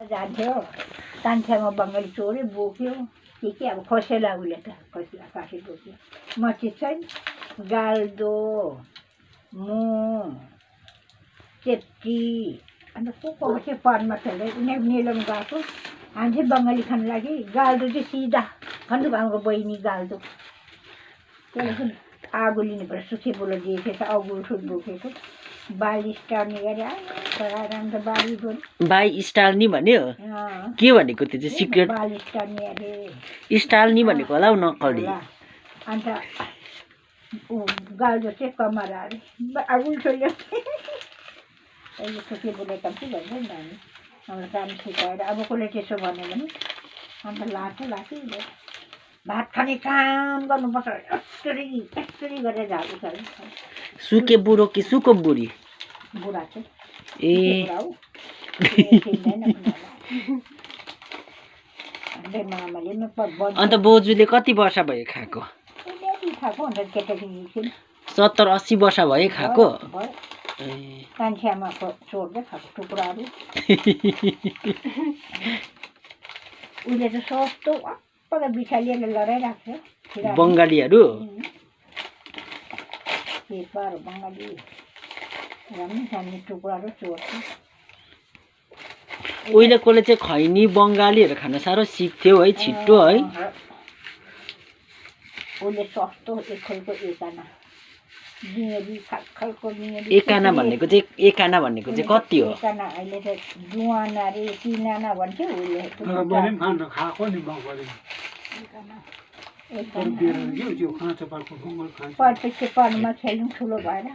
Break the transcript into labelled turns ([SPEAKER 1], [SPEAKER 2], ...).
[SPEAKER 1] जान्थ्यो कान्छामा बङ्गाली चोरे बोक्यो के अब खोसेला उसले त खोसेला काटी बोक्यो मचिज चाहिँ गाल्दो म चेप्टी अन्त को चाहिँ परमा खेल्दै उनीहरू मेलोमा गएको हामी चाहिँ बङ्गाली खानु लागि गाल्दो चाहिँ सिधा खण्डु गाउँको बहिनी गाल्दो त्यसले चाहिँ आगो लिनुपर्छ सुखे बोलो दिएको छ अगुल ठुट बोकेको बाली स्टार्ने गरे आयो बाली बोल
[SPEAKER 2] बाई स्टाल्नी भन्यो के भनेको त्यो चाहिँ सिक्रेट
[SPEAKER 1] बाली स्टार्ने अरे
[SPEAKER 2] स्टाल्नी भनेको होला हौ नक्कली
[SPEAKER 1] अन्त गाल्दो चाहिँ कमरा अरे आगुल छोड्यो अहिले सुखे बोले त के भन्छ नि हामी हाम्रो काम सिकाएर अब कसले त्यसो भन्यो भने अन्त लान्छ भात खाने काम गर्नुपर्छ यसरी गरेर झाडु छ
[SPEAKER 2] सुके बुढो कि सुको बुढी
[SPEAKER 1] बुढा चाहिँ
[SPEAKER 2] ए अन्त बोजूले कति वर्ष भयो खाएको 70-80 वर्ष भयो खाएको
[SPEAKER 1] कान्छामा छोड्दै खाएको टुक्राहरू उसले त सस्तो पर बिछालिएर लडाइरहेको छ
[SPEAKER 2] बङ्गालीहरू
[SPEAKER 1] पेपर बङ्गाली राम्रै खाने टुक्राहरू चोर्छ
[SPEAKER 2] उहिले कसले चाहिँ खैनी बङ्गालीहरू खान साह्रो सिक्थ्यो है छिट्टो है
[SPEAKER 1] उसले सस्तो एक खलको एकाना
[SPEAKER 2] एकाना भनेको चाहिँ कति हो
[SPEAKER 1] एकाना अहिले त जुवाना रे तिनाना भन्छ उसले परमा खेल्नु ठुलो भएर